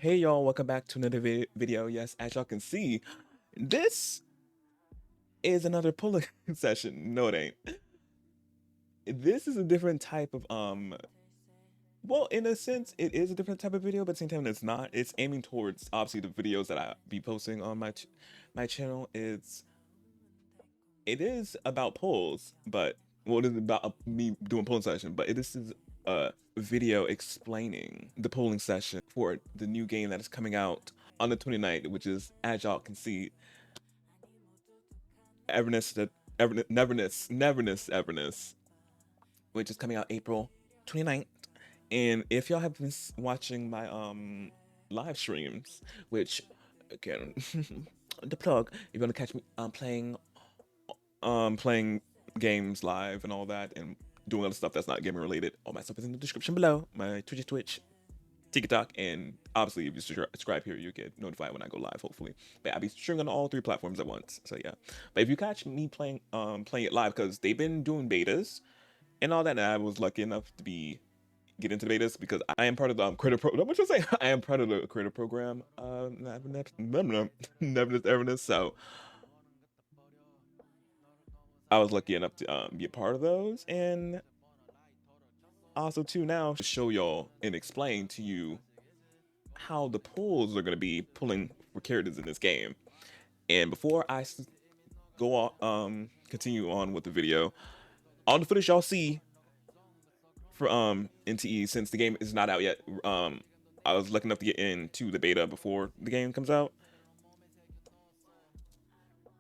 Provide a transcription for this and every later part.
Hey y'all, welcome back to another video. Yes, as y'all can see, this is another pulling session. No, it ain't. This is a different type of well, in a sense, it is a different type of video, but at the same time, it's not. It's aiming towards obviously the videos that I be posting on my channel. It is about polls, but well, it is about me doing polling session, but this is a video explaining the polling session for the new game that is coming out on the 29th, which is, as y'all can see, Neverness, which is coming out April 29th. And if y'all have been watching my live streams, which again, the plug, if you want to catch me playing games live and all that, and doing other stuff that's not gaming related, all my stuff is in the description below. My Twitch, TikTok, and obviously if you subscribe here, you get notified when I go live, hopefully. But I'll be streaming on all three platforms at once. So yeah. But if you catch me playing it live, because they've been doing betas and all that, and I was lucky enough to get into betas because I am part of the creator program. What should I say? I am part of the creator program. Everness. So I was lucky enough to be a part of those, and also too now to show y'all and explain to you how the pulls are going to be pulling for characters in this game. And before I go on, continue on with the video, all the footage y'all see for NTE, since the game is not out yet, I was lucky enough to get into the beta before the game comes out.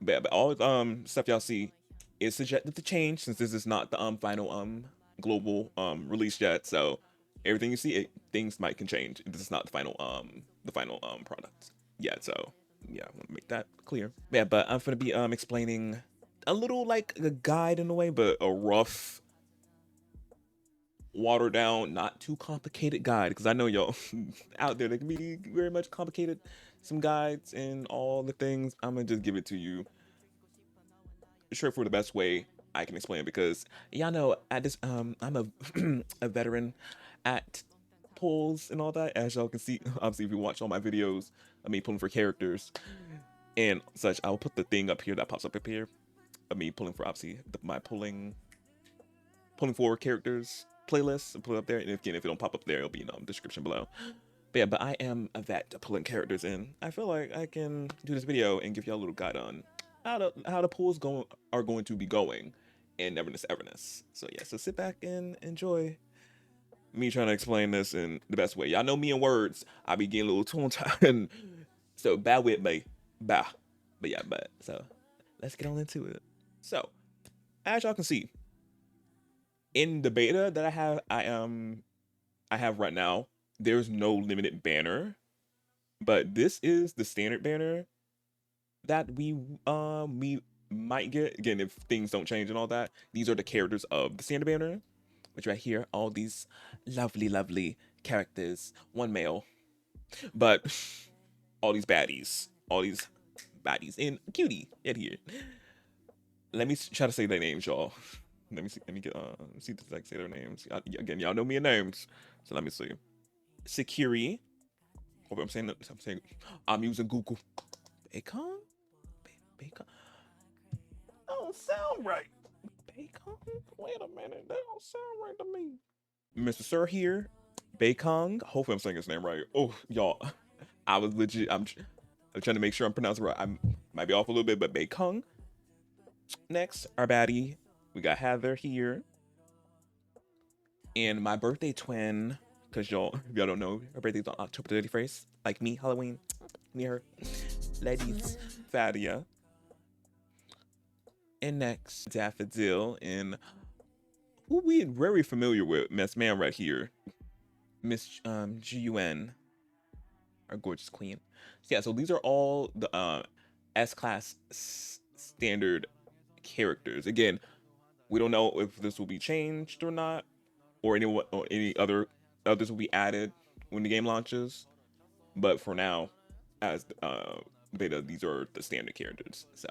But all stuff y'all see is subjected to change, since this is not the final global release yet. So everything you see, things can change. This is not the final product yet. So yeah, I want to make that clear. Yeah, but I'm gonna be explaining a little like a guide in a way, but a rough, watered down, not too complicated guide, because I know y'all out there, they can be very much complicated, some guides and all the things. I'm gonna just give it to you straight for the best way I can explain it, because y'all know at this I'm a a veteran at pulls and all that, as y'all can see. Obviously, if you watch all my videos of me pulling for characters and such, I'll put the thing up here that pops up here of me pulling for, obviously, my pulling for characters playlist, and put it up there. And again, if it don't pop up there, it'll be in the description below. But yeah, but I am a vet at pulling characters in. I feel like I can do this video and give y'all a little guide on how the pulls are going to be going in Everness. So yeah, so sit back and enjoy me trying to explain this in the best way. Y'all know me in words, I be getting a little tongue tied, so bear with me. Bah. But yeah, so let's get on into it. So as y'all can see, in the beta that I have right now, there's no limited banner, but this is the standard banner that we might get, again, if things don't change and all that. These are the characters of the standard banner, which right here, all these lovely characters, one male, but all these baddies and cutie in here. Let me try to say their names, y'all. Let me see. Let me get see if I can say their names. Again, y'all know me in names, so let me see. Security. Hope I'm saying. I'm using Google. Bacon. Bacon. Don't sound right. Bacon. Wait a minute. That don't sound right to me. Mr. Sir here. Bacon. Hopefully I'm saying his name right. Oh, y'all. I was legit. I'm trying to make sure I'm pronouncing it right. I might be off a little bit, but Bacon. Next, our baddie. We got Heather here. And my birthday twin, because if y'all don't know, her birthday's on October 31st. Like me, Halloween. Me, her. Ladies. Fadia. And next, Daffodil. And who we very familiar with, Miss Man right here. Miss GUN. Our gorgeous queen. So yeah, so these are all the S-class standard characters. Again, we don't know if this will be changed or not, or any others will be added when the game launches. But for now, as beta, these are the standard characters. So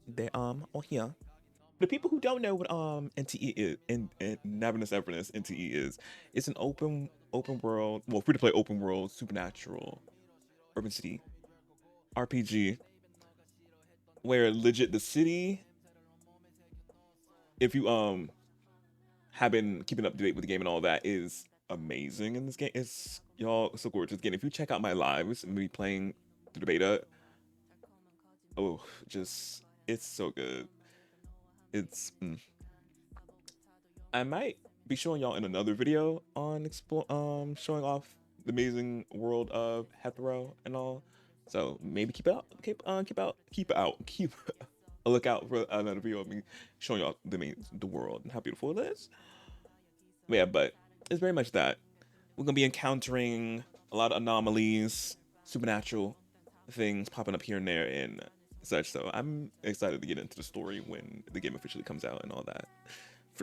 they all here. The people who don't know what NTE is and Neverness Everness NTE is, it's an open world, well, free to play open world supernatural urban city RPG where legit the city, if you have been keeping up to date with the game and all that, is amazing in this game. It's y'all so gorgeous. Again, if you check out my lives and me playing through the beta, oh, just it's so good. It's I might be showing y'all in another video on showing off the amazing world of Hetero and all. So maybe keep a lookout for another video of me showing y'all the world and how beautiful it is. Yeah, but it's very much that. We're gonna be encountering a lot of anomalies, supernatural things popping up here and there and such. So I'm excited to get into the story when the game officially comes out and all that.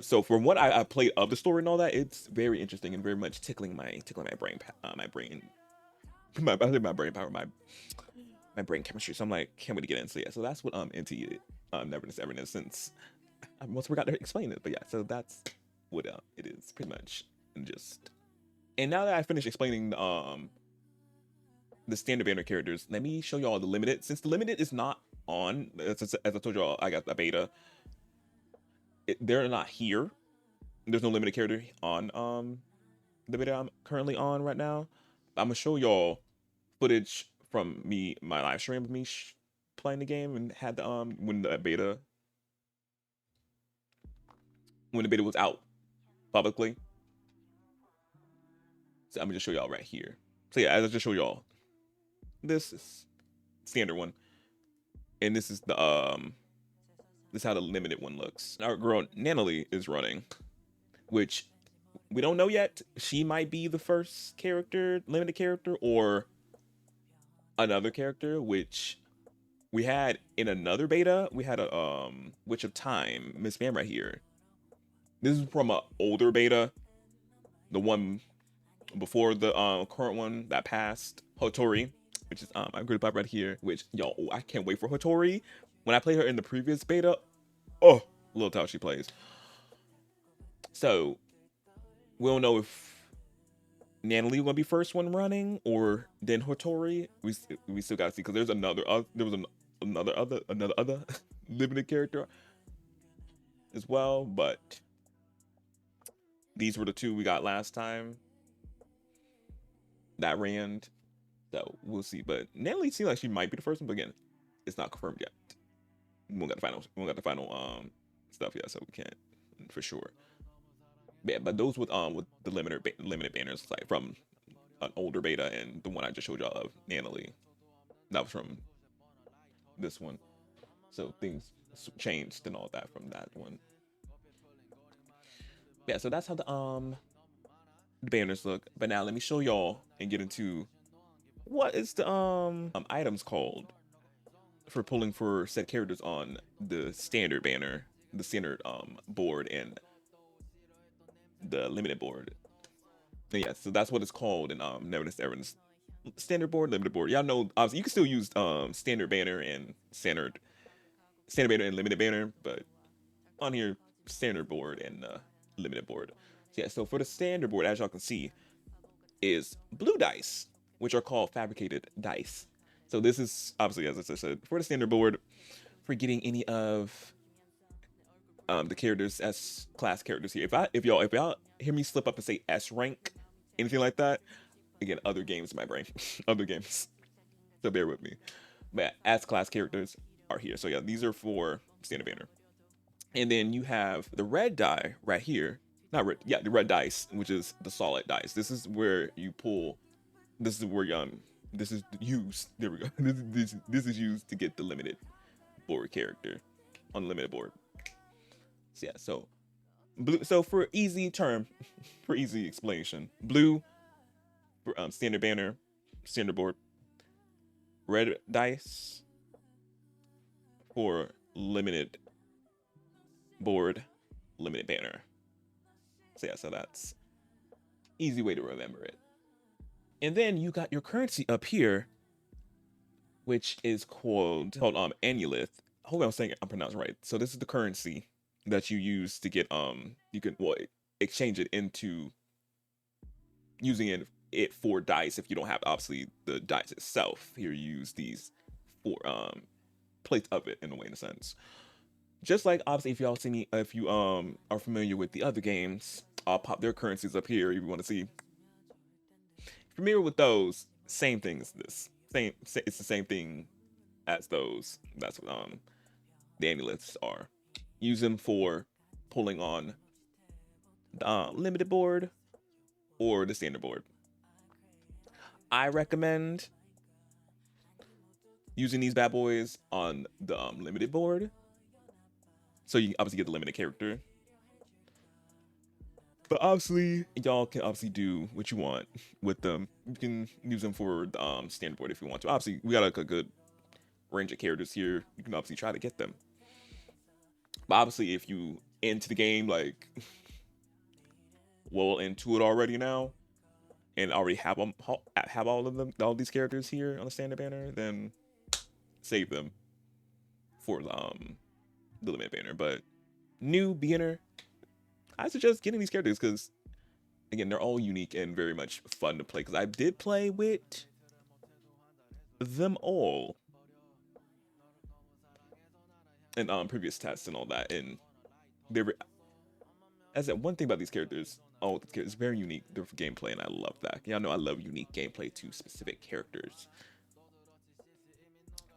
So from what I played of the story and all that, it's very interesting and very much tickling my brain, my brain power, my brain chemistry. So I'm like, can't wait to get in. So yeah, so that's what NTE Neverness Everness, since I almost forgot to explain it, but yeah, so that's what it is pretty much. And just, and now that I finished explaining the standard banner characters, let me show y'all the limited. Since the limited is not on, as I told y'all, I got the beta. They're not here. There's no limited character on the beta I'm currently on right now. I'm gonna show y'all footage from my live stream of me playing the game and had the when the beta was out publicly. So I'm gonna just show y'all right here. So yeah, as I just show y'all, this is standard one, and this is the this is how the limited one looks. Our girl Nanalie is running, which we don't know yet. She might be the first character, limited character, or another character, which we had in another beta. We had a Witch of Time, Miss Bam right here. This is from an older beta, the one before the current one that passed. Hotori, which is I'm gonna pop right here. Which yo, I can't wait for Hotori. When I played her in the previous beta, oh, little how she plays. So we don't know if Nanalie will be first one running or then Hotori. We still gotta see, because there's another another limited character as well, but these were the two we got last time that ran. So we'll see. But Natalie seems like she might be the first one, but again, it's not confirmed yet. We won't got the final stuff yet, so we can't for sure. Yeah, but those with the limited banners, like from an older beta and the one I just showed y'all of Natalie, that was from this one. So things changed and all that from that one. Yeah, so that's how the banners look. But now let me show y'all and get into what is the items called for pulling for said characters on the standard banner, the standard board, and the limited board. And yeah, so that's what it's called in Neverness Everness. Standard board, limited board. Y'all know obviously you can still use standard banner and standard banner and limited banner, but on here standard board and limited board. So yeah, so for the standard board, as y'all can see, is blue dice, which are called fabricated dice. So this is obviously, as I said, for the standard board, for getting any of the characters S class characters here. If y'all hear me slip up and say S rank, anything like that, again, other games in my brain, other games. So bear with me. But S class characters are here. So yeah, these are for standard banner. And then you have the red die right here. Not red, yeah, the red dice, which is the solid dice. This is where you pull. This is where this is used. There we go. This is used to get the limited board character on the limited board. So yeah, so blue. So for easy explanation, blue for standard banner, standard board. Red dice for limited board, limited banner. So yeah, so that's easy way to remember it. And then you got your currency up here, which is called Annulith. I hope I'm pronouncing right. So this is the currency that you use to get you can well exchange it into using it for dice if you don't have obviously the dice itself. Here you use these for plates of it in a way, in a sense. Just like obviously if y'all see me, if you are familiar with the other games, I'll pop their currencies up here if you want to see. If you're familiar with those, same thing as this. It's the same thing as those. That's what the amulets are. Use them for pulling on the limited board or the standard board. I recommend using these bad boys on the limited board, so you obviously get the limited character. But obviously, y'all can obviously do what you want with them. You can use them for the standard board if you want to. Obviously, we got like a good range of characters here. You can obviously try to get them. But obviously, if you into the game like well into it already now, and already have all of them, all these characters here on the standard banner, then save them for the limit banner. But new beginner, I suggest getting these characters because again they're all unique and very much fun to play. Because I did play with them all in previous tests and all that, and they were as that one thing about these characters. Oh, it's very unique. They're for gameplay, and I love that. Y'all know I love unique gameplay to specific characters.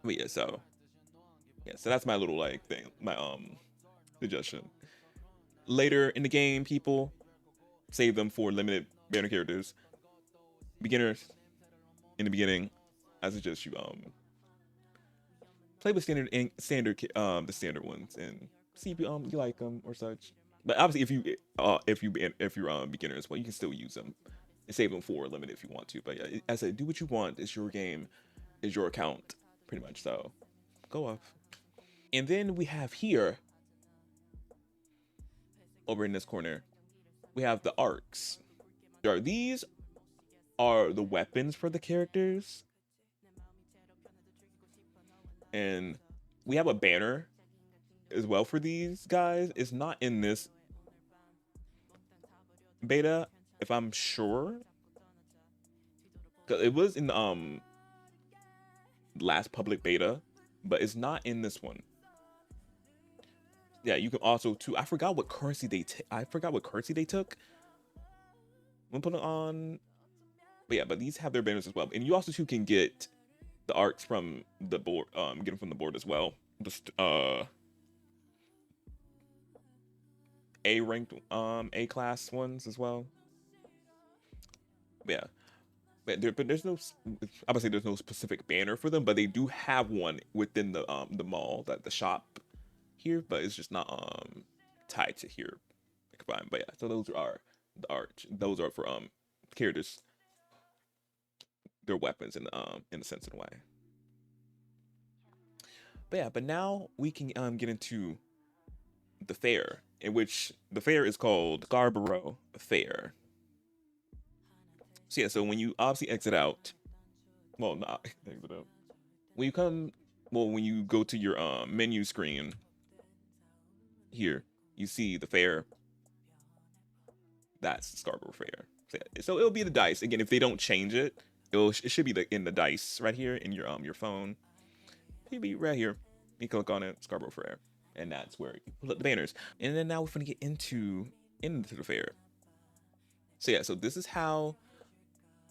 But yeah, so that's my little like thing, my suggestion. Later in the game, people save them for limited banner characters. Beginners in the beginning, I suggest you play with the standard ones and see if you like them or such. But obviously, if you're beginners, well, you can still use them and save them for limited if you want to. But yeah, as I said, do what you want. It's your game, it's your account, pretty much. So go off. And then we have here, over in this corner, we have the arcs. These are the weapons for the characters, and we have a banner as well for these guys. It's not in this beta, if I'm sure, because it was in the last public beta, but it's not in this one. Yeah, you can also too. I forgot what currency they took. I'm put it on. But yeah, but these have their banners as well, and you also too can get the arcs from the board. Get them from the board as well. Just A ranked A class ones as well. But yeah. But there's no, obviously there's no specific banner for them, but they do have one within the mall, that the shop here, but it's just not tied to here combined. But yeah, so those are the art. Those are for characters, their weapons in a sense, in a way. But yeah, but now we can get into the fair, in which the fair is called Scarborough Fair. So yeah, so when you obviously exit out, well, not exit out. When you come, well, when you go to your menu screen here, you see the fair. That's Scarborough Fair. So it'll be the dice again. If they don't change it, it should be in the dice right here in your phone. It'll be right here. You click on it, Scarborough Fair, and that's where you pull up the banners. And then now we're gonna get into the fair. So yeah, so this is how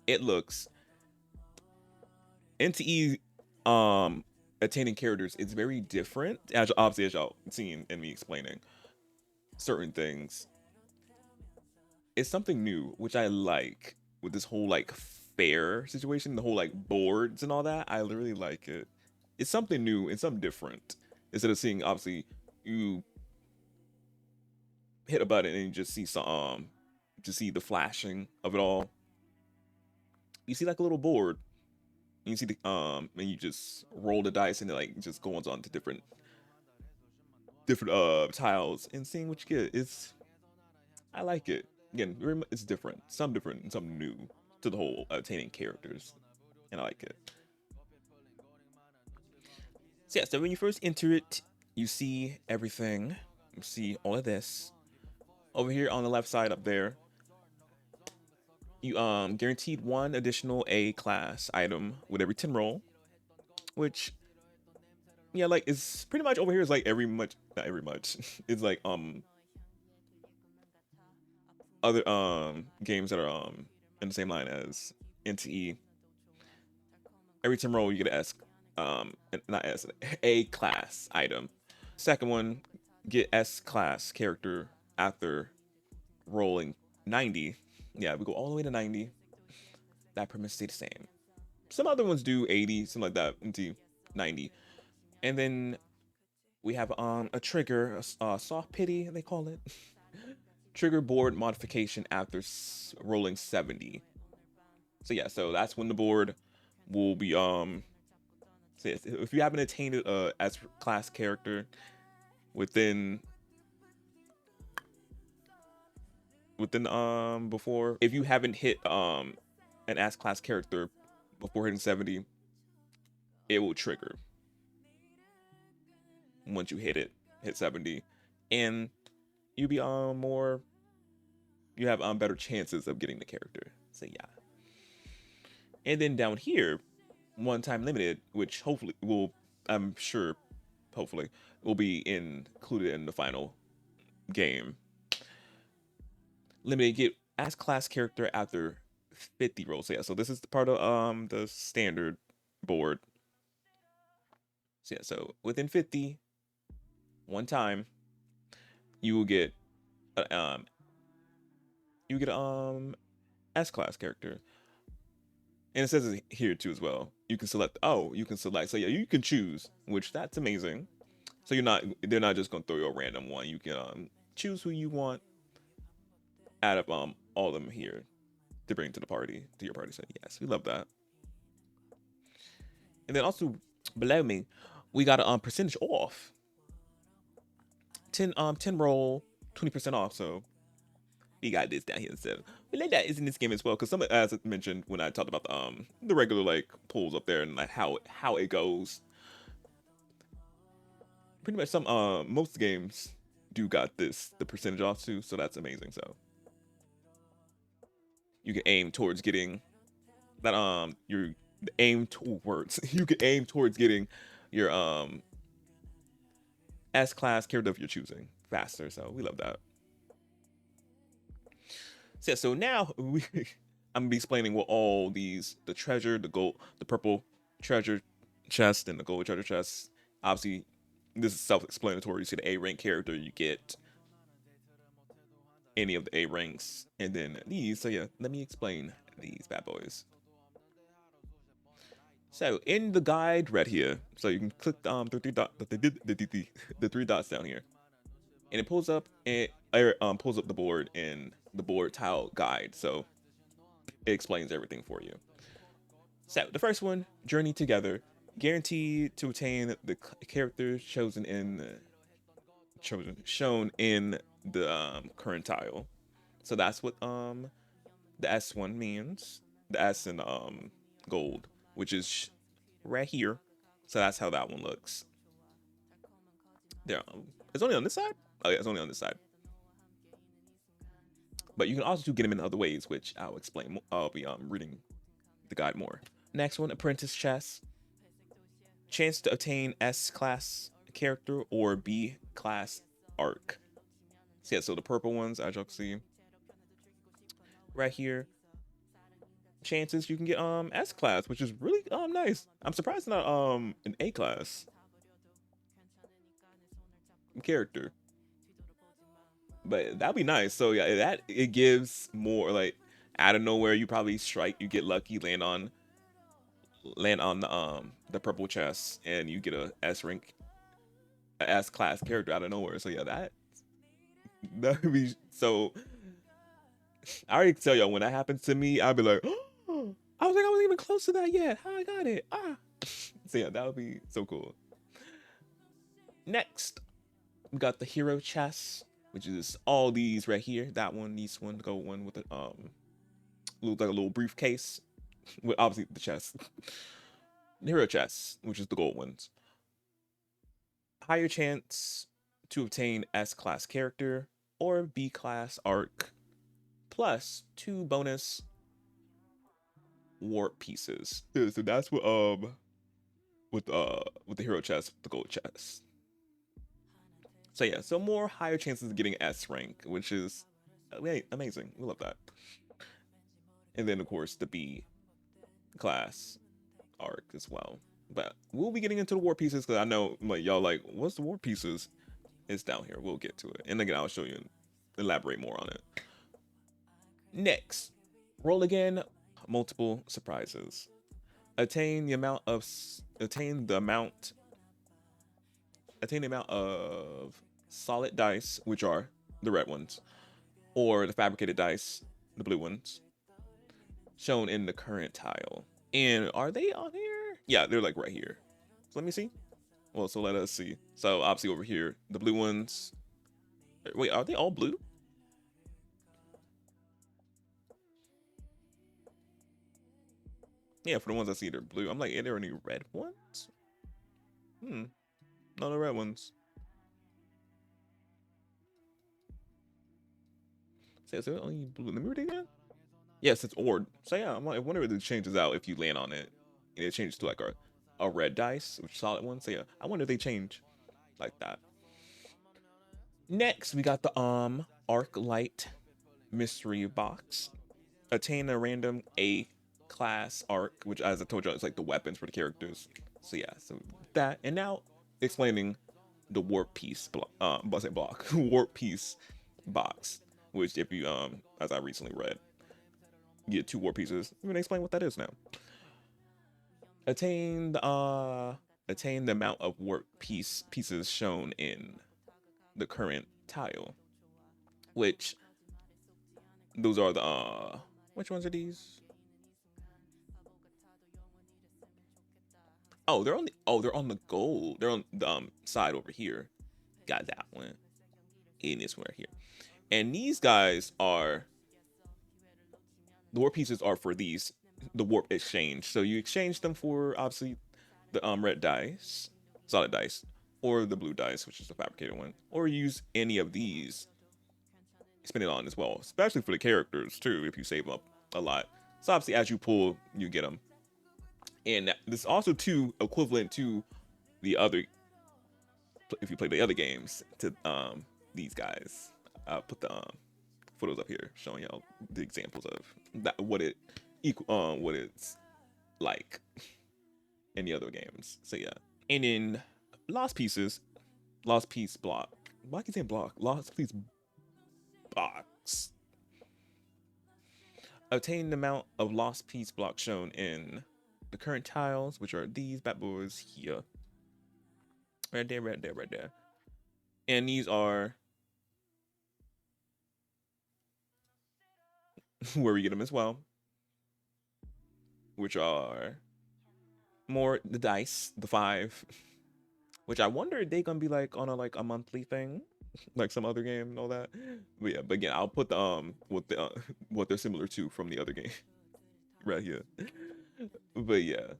it looks. NTE attaining characters is very different, as obviously as y'all seen in me explaining certain things. It's something new, which I like with this whole like fair situation, the whole like boards and all that. I really like it. It's something new and something different. Instead of seeing obviously you hit a button and you just see some just see the flashing of it all. You see like a little board. And you see the and you just roll the dice and it like just goes on to different tiles and seeing what you get. I like it. Again, it's different. Some different and some new to the whole obtaining characters. And I like it. So yeah, so when you first enter it, you see everything. see all of this. Over here on the left side up there, you guaranteed one additional A class item with every 10 roll, which yeah, like it's pretty much over here is like not every much. It's like other games that are in the same line as NTE. Every 10 roll you get an S not S, A class item. Second one, get S class character after rolling 90. Yeah, we go all the way to 90. That permits stay the same. Some other ones do 80, something like that, into 90. And then we have a trigger, a soft pity, they call it. Trigger board modification after rolling 70. So yeah, so that's when the board will be so if you haven't attained a S class character within before, if you haven't hit an S class character before hitting 70, it will trigger once you hit 70, and you be you have better chances of getting the character. So yeah. And then down here, one time limited, which hopefully will, I'm sure, hopefully will be included in the final game. Limited, get as class character after 50 rolls. So yeah, so this is the part of the standard board. So yeah, so within 50, one time, you will get S class character. And it says it here too as well. You can select. Oh, you can select. So yeah, you can choose, which that's amazing. So they're not just gonna throw you a random one. You can choose who you want out of all of them here to bring to your party. So yes, we love that. And then also below me, we got a percentage off. 10 roll, 20% off. So we got this down here instead. We like that is in this game as well, because as I mentioned when I talked about the regular like pulls up there and like how it goes. Pretty much most games do got the percentage off too, so that's amazing. So you can aim towards getting that your aim towards you can aim towards getting your S class character of your choosing faster. So we love that. So, yeah, so now I'm gonna be explaining what all these the treasure, the gold, the purple treasure chest, and the gold treasure chest. Obviously, this is self-explanatory. You see the A rank character, you get any of the A ranks, and then these. So yeah, let me explain these bad boys. So in the guide right here, so you can click the three dots down here, and it pulls up the board in the board tile guide. So it explains everything for you. So the first one, Journey Together, guaranteed to attain the characters shown in the current tile. So that's what the S1 means. The S in gold, which is right here. So that's how that one looks. There, it's only on this side. Oh yeah, it's only on this side. But you can also get them in other ways, which I'll explain. I'll be reading the guide more. Next one, Apprentice Chess. Chance to obtain S class character or B class arc. So yeah, so the purple ones, as y'all can see right here. Chances you can get S class, which is really nice. I'm surprised not an A class character, but that'd be nice. So yeah, that it gives more like out of nowhere. You probably strike, you get lucky, land on the purple chest, and you get a S class character out of nowhere. So yeah, that would be so. I already tell y'all when that happens to me, I'd be like, oh, I wasn't even close to that yet. How I got it? So yeah, that would be so cool. Next, we got the hero chest, which is all these right here. That one, this one, the gold one with the looks like a little briefcase with obviously the chest. The hero chest, which is the gold ones. Higher chance to obtain S-class character or B-class arc, plus 2 bonus warp pieces. Yeah, so that's what with the hero chest, the gold chest. So yeah, so more higher chances of getting S rank, which is amazing. We love that. And then of course the B class arc as well. But we'll be getting into the war pieces because I know like y'all like, what's the war pieces? It's down here. We'll get to it. And again, I'll show you and elaborate more on it. Next, roll again, multiple surprises. Attain the amount of solid dice, which are the red ones, or the fabricated dice, the blue ones, shown in the current tile. And are they on here? Yeah, they're like right here. So let me see. Well, so let us see. So obviously over here, the blue ones. Wait, are they all blue? Yeah, for the ones I see, they're blue. I'm like, are there any red ones? No, the red ones. So is there only blue? Let me read it again. Yes, it's Ord. So yeah, I'm like, I wonder if it changes out if you land on it. And it changes to like a red dice, which is solid one. So yeah, I wonder if they change like that. Next, we got the Arc Light mystery box. Attain a random A class arc, which as I told you, it's like the weapons for the characters. So yeah, so that. And now explaining the warp piece block warp piece box, which if you as I recently read, you get 2 warp pieces. I'm gonna explain what that is now. Attain the amount of warp pieces shown in the current tile, which those are the which ones are these? Oh, they're on the gold. They're on the side over here. Got that one. And this one right here. And these guys are the warp pieces are for these the warp exchange. So you exchange them for obviously the red dice, solid dice, or the blue dice, which is the fabricated one, or use any of these. Spin it on as well, especially for the characters too. If you save up a lot, so obviously as you pull, you get them. And this is also too equivalent to the other. If you play the other games, to these guys, I'll put the photos up here showing y'all the examples of that what it's like in the other games. So yeah, and in lost piece block. Why can you say block? Lost piece box. Obtain the amount of lost piece block shown in the current tiles, which are these bad boys here. Right there, right there, right there. And these are where we get them as well, which are more the dice, the 5, which I wonder if they gonna be like on a monthly thing, like some other game and all that. But yeah, but again, I'll put the what they're similar to from the other game right here. But yeah,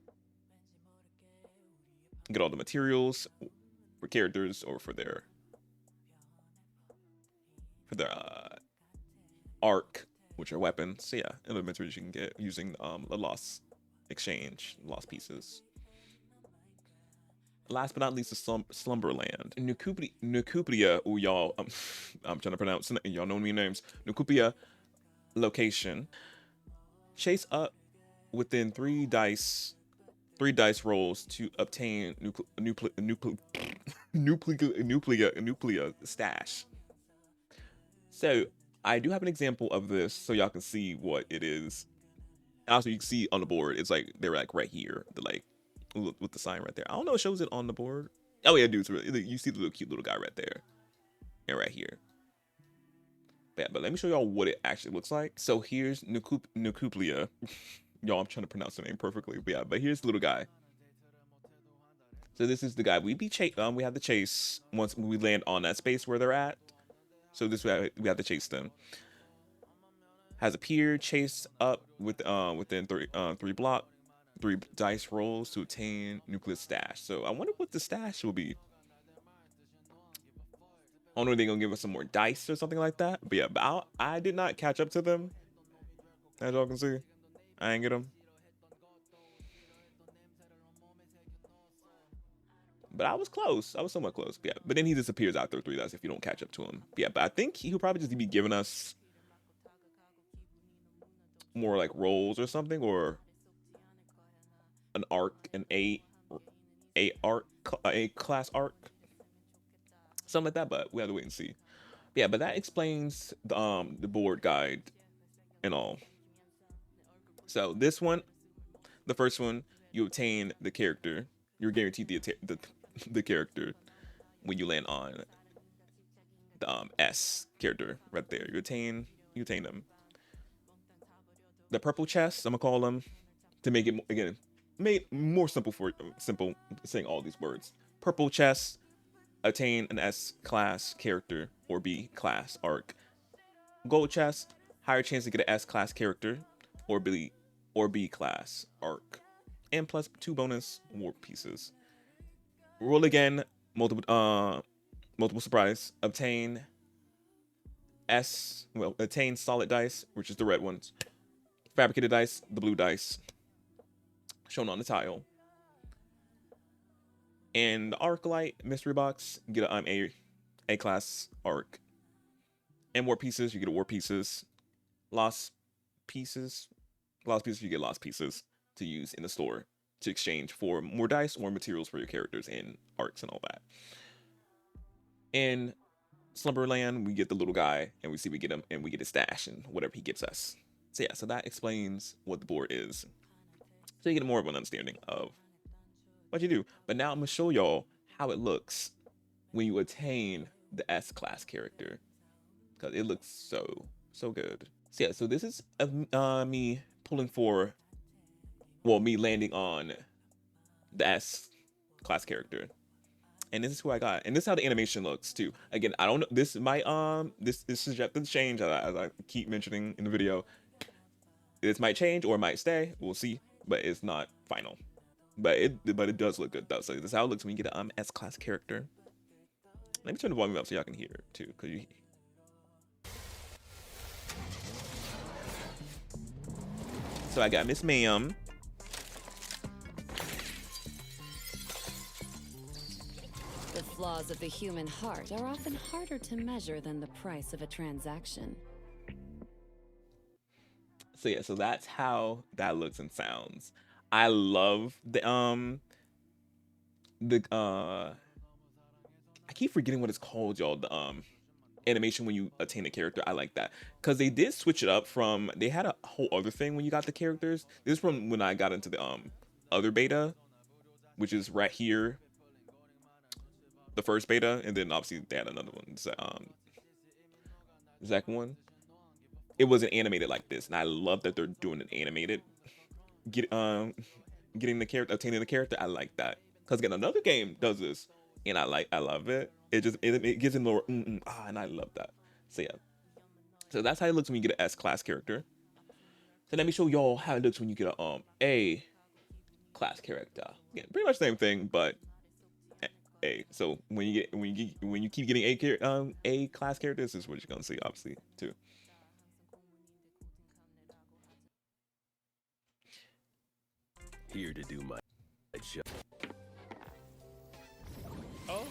get all the materials for characters or for their arc, which are weapons. So yeah, elementary you can get using the lost exchange, lost pieces. Last but not least, the Slumberland. Nukuplia, ooh, y'all, I'm trying to pronounce, y'all know me names. Nukuplia location. Chase up within 3 dice rolls to obtain nuclea stash. So I do have an example of this so y'all can see what it is. Also, you can see on the board, it's like they're like right here, the like with the sign right there. I don't know if it shows it on the board. Oh yeah, dude, you see the little cute little guy right there and right here. But let me show y'all what it actually looks like. So here's Nukuplia. Y'all, I'm trying to pronounce the name perfectly, but yeah. But here's the little guy. So this is the guy we have to chase once we land on that space where they're at. So this way we have to chase them. Has appeared, chase up with within 3 dice rolls to obtain nuclear stash. So I wonder what the stash will be. I don't know if they're gonna give us some more dice or something like that. But yeah, but I did not catch up to them. As y'all can see, I ain't get them. But I was close. I was somewhat close. Yeah, but then he disappears after 3 dice if you don't catch up to him. Yeah, but I think he'll probably just be giving us more like rolls or something, or an arc, an A class arc, something like that. But we have to wait and see. Yeah, but that explains the board guide and all. So this one, the first one, you obtain the character. You're guaranteed the character when you land on the S character right there. You attain them. The purple chest, I'm gonna call them to make it again made more simple for simple saying all these words. Purple chest, attain an S class character or B class arc. Gold chest, higher chance to get an S class character or B class arc, and plus 2 bonus warp pieces. Roll again, multiple surprise. Attain solid dice, which is the red ones. Fabricated dice, the blue dice, shown on the tile. And the arc light mystery box, you get an A class arc. And war pieces, you get war pieces. Lost pieces, you get lost pieces to use in the store to exchange for more dice or materials for your characters and arcs and all that. In Slumberland, we get the little guy and we get him and we get his stash and whatever he gives us. So yeah, so that explains what the board is. So you get more of an understanding of what you do. But now I'm gonna show y'all how it looks when you attain the S class character, because it looks so good. So yeah, so this is me pulling for, well, me landing on the S class character, and this is who I got, and this is how the animation looks too. Again, I don't know. This might this is subject to change as I keep mentioning in the video. This might change or it might stay. We'll see, but it's not final. But it does look good though. So this is how it looks when you get an S class character. Let me turn the volume up so y'all can hear it too, cause you. So I got Miss Ma'am. The flaws of the human heart are often harder to measure than the price of a transaction. So yeah, so that's how that looks and sounds. I love the I keep forgetting what it's called, y'all. The animation when you attain a character. I like that because they did switch it up from, they had a whole other thing when you got the characters. This is from when I got into the other beta, which is right here, the first beta, and then obviously they had another one, the second one. It wasn't animated like this, and I love that they're doing it animated. Getting the character, obtaining the character, I like that because again, another game does this, and I love it. It gives it more and I love that. So yeah, so that's how it looks when you get an S class character. So let me show y'all how it looks when you get a class character. Again, pretty much the same thing, but A. So when you keep getting A class characters, this is what you're gonna see, obviously, too. Here to do my job. Oh.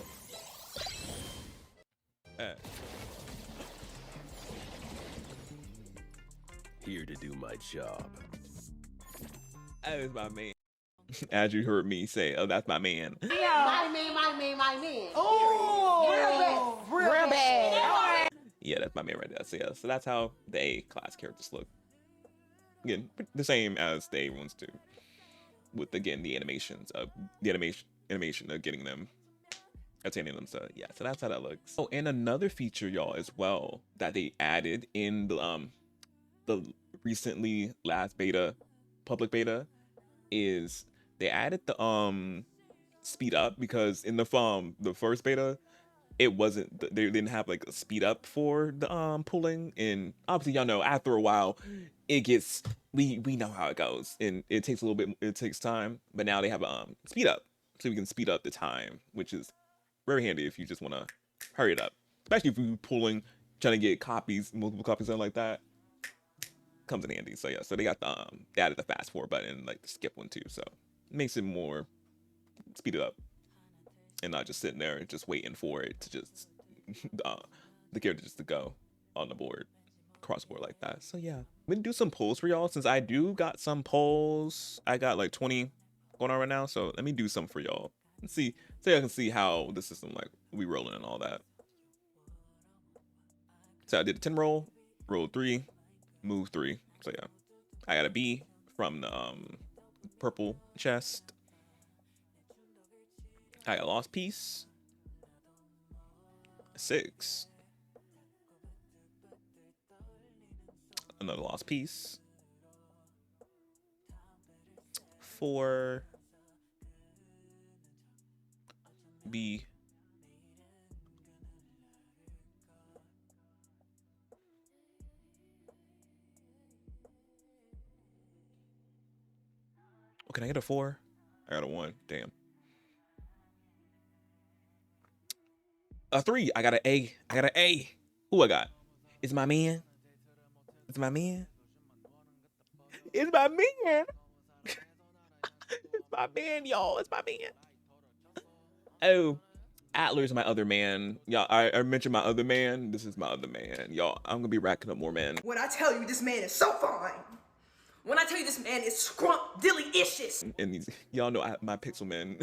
Here to do my job. That is my man. As you heard me say, oh, that's my man. My man. Oh, real bad. Yeah, that's my man right there. So yeah, so that's how the A class characters look. Again, the same as the A ones do. With again the animations of animation of getting them, attaining them. So yeah, so that's how that looks. Oh, and another feature, y'all, as well, that they added in the recently last beta, public beta, is they added the speed up, because in the first beta, it wasn't, they didn't have like a speed up for the pulling, and obviously y'all know after a while it gets, we know how it goes, and it takes a little bit, it takes time, but now they have speed up, so we can speed up the time, which is very handy if you just want to hurry it up. especially if you're trying to get copies, multiple copies, something like that. Comes in handy. So yeah, so they got the they added the fast forward button, like the skip one too. So it makes it more speed it up, and not just sitting there just waiting for it to just the character just to go on the board, cross board like that. So yeah, I'm gonna do some polls for y'all since I do got some polls. I got like 20 going on right now, so let me do some for y'all and see, so I can see how the system like we rolling and all that. So I did a 10 roll, roll 3, move 3. So yeah, I got a B from the purple chest. I got a lost piece. 6. Another lost piece. 4. B. Oh, can I get a 4? I got a 1. Damn. A 3. I got an A. I got an A. Who I got? It's my man. It's my man. It's my man. It's my man, y'all. It's my man. Oh, Adler's my other man. Y'all, I mentioned my other man. This is my other man. Y'all, I'm gonna be racking up more men. When I tell you this man is so fine. When I tell you this man is scrump-dilly-icious. And these, y'all know my pixel men.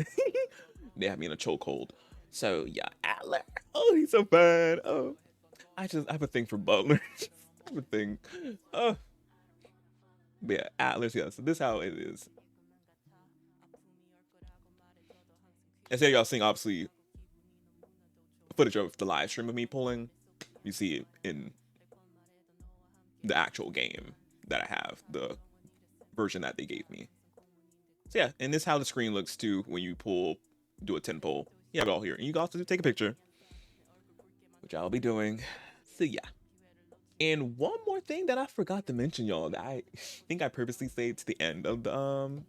They have me in a chokehold. So yeah, Adler. Oh, he's so fun. Oh, I have a thing for butlers. I have a thing. Oh, but yeah, Adler's. Yeah. So this is how it is. Instead of y'all seeing obviously footage of the live stream of me pulling, you see it in the actual game that I have, the version that they gave me. So yeah, and this is how the screen looks too when you do a 10 pull. You have it all here. And you can also take a picture, which I'll be doing. So yeah. And one more thing that I forgot to mention, y'all, that I think I purposely saved to the end of the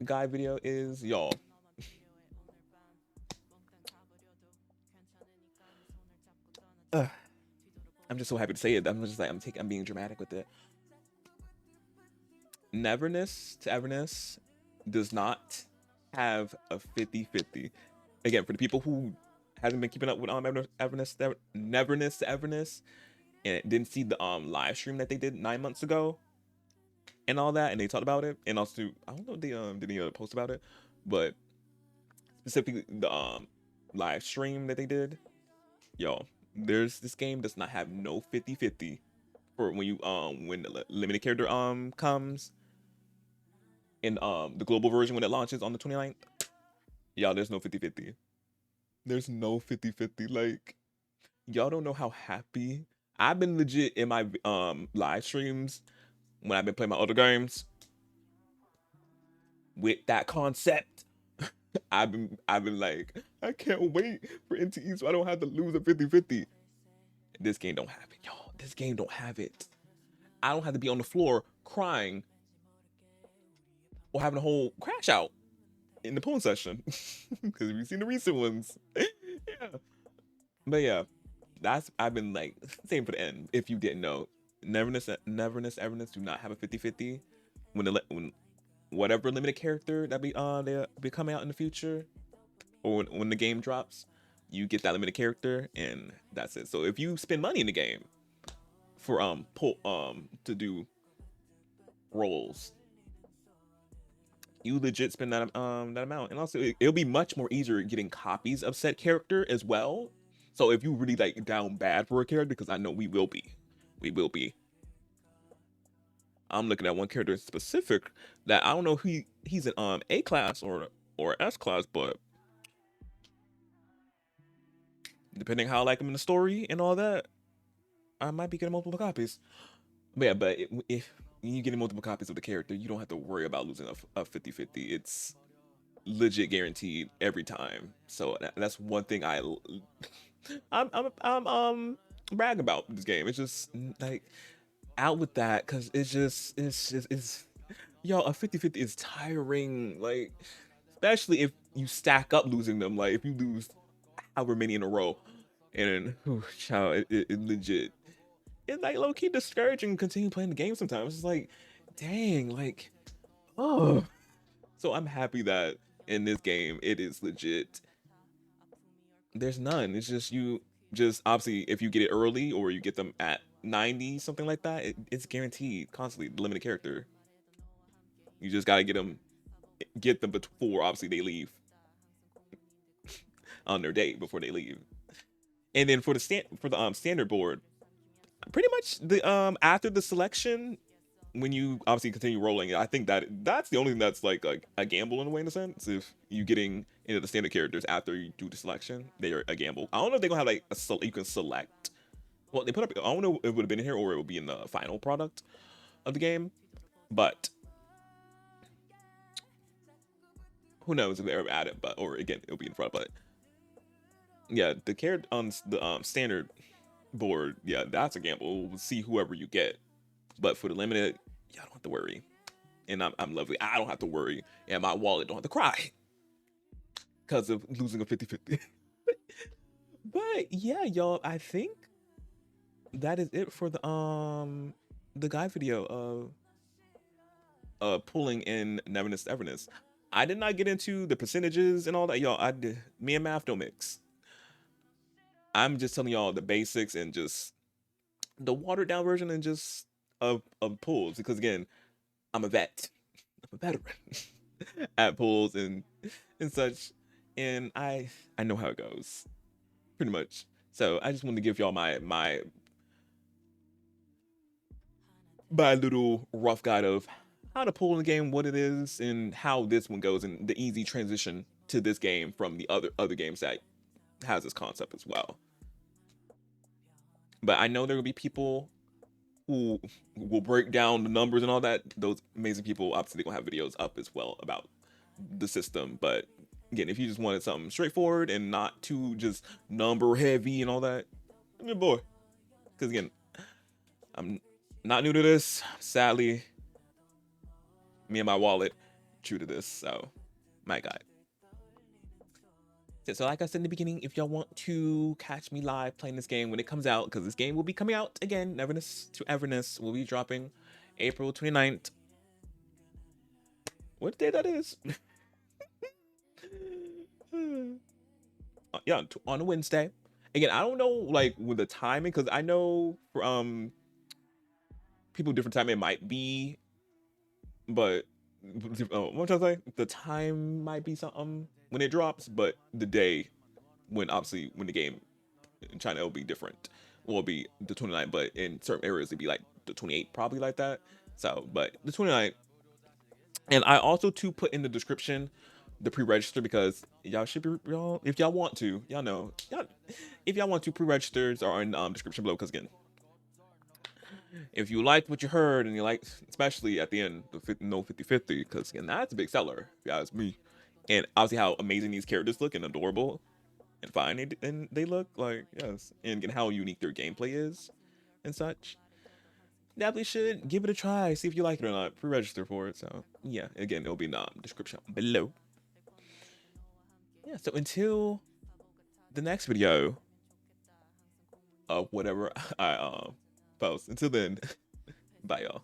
guide video is, y'all, I'm just so happy to say it. I'm just like, I'm being dramatic with it. Neverness to Everness does not have a 50-50. Again, for the people who hasn't been keeping up with Neverness to Everness and didn't see the live stream that they did 9 months ago and all that, and they talked about it, and also I don't know if they did any other post about it, but specifically the live stream that they did, y'all, this game does not have no 50-50 for when you when the limited character comes in the global version when it launches on the 29th. Y'all, there's no 50-50. There's no 50-50. Like, y'all don't know how happy I've been legit in my live streams when I've been playing my other games with that concept. I've been like, I can't wait for NTE so I don't have to lose a 50-50. This game don't have it, y'all. This game don't have it. I don't have to be on the floor crying or having a whole crash out in the pulling session. Because we've seen the recent ones. Yeah. But yeah, I've been like, same for the end. If you didn't know, Neverness, Everness do not have a 50-50. When whatever limited character that they'll be coming out in the future, or when the game drops, you get that limited character and that's it. So if you spend money in the game for to do rolls, you legit spend that amount. And also it'll be much more easier getting copies of said character as well. So if you really like down bad for a character, because I know we will be. I'm looking at one character in specific that I don't know if he's an A class or S class, but depending how I like him in the story and all that, I might be getting multiple copies. But yeah, but if you get multiple copies of the character, you don't have to worry about losing a 50-50. It's legit guaranteed every time. So that's one thing I'm bragging about this game. It's just like out with that, because it's y'all, a 50-50 is tiring, like especially if you stack up losing them. Like if you lose however many in a row, And child, it legit, it's like low key discouraging continue playing the game sometimes. It's like, dang, like, oh. So I'm happy that in this game it is legit. There's none. It's just you. Just obviously, if you get it early or you get them at 90, something like that, it's guaranteed constantly limited character. You just gotta get them before obviously they leave on their date before they leave. And then for the standard board, pretty much the after the selection, when you obviously continue rolling, I think that's the only thing that's like a gamble in a way, in a sense. If you getting into the standard characters after you do the selection, they are a gamble. I don't know if they're gonna have like you can select. Well, they put up. I don't know if it would have been in here or it would be in the final product of the game, but who knows if they ever add it. But or again, it'll be in front. But yeah, the character on the standard board, yeah, that's a gamble. We'll see whoever you get. But for the limited, y'all don't have to worry. And I'm lovely. I don't have to worry. And my wallet don't have to cry because of losing a 50-50. But yeah, y'all, I think that is it for the guide video of pulling in Neverness Everness. I did not get into the percentages and all that, y'all. Me and math don't mix. I'm just telling y'all the basics and just the watered down version and just of pulls, because again, I'm a vet. I'm a veteran at pulls and such, and I know how it goes pretty much. So I just wanted to give y'all my little rough guide of how to pull in the game, what it is, and how this one goes, and the easy transition to this game from the other games that has this concept as well. But I know there will be people who will break down the numbers and all that. Those amazing people, obviously, they're gonna have videos up as well about the system. But again, if you just wanted something straightforward and not too just number heavy and all that, good boy. Because again, I'm not new to this. Sadly, me and my wallet true to this. So, my God. So like I said in the beginning, if y'all want to catch me live playing this game when it comes out, because this game will be coming out again, Neverness to Everness will be dropping April 29th. What day that is? Yeah, on a Wednesday. Again, I don't know like with the timing, because I know for people different time it might be, but what I'm trying to say, the time might be something when it drops, but the day when obviously when the game in China will be different. Will be the 29th, but in certain areas it'd be like the 28th, probably like that. So, but the 29th. And I also too put in the description the pre-register, because y'all should be y'all, if y'all want to, y'all know, if y'all want to, pre-registers are in description below. Because again, if you liked what you heard and you like, especially at the end, the 50-50, because again, that's a big seller, if you ask me. And obviously how amazing these characters look and adorable and fine they look, like, yes. And again, how unique their gameplay is and such. Definitely should give it a try, see if you like it or not. Pre-register for it. So yeah, again, it'll be in the description below. Yeah, so until the next video of whatever I post, until then, bye y'all.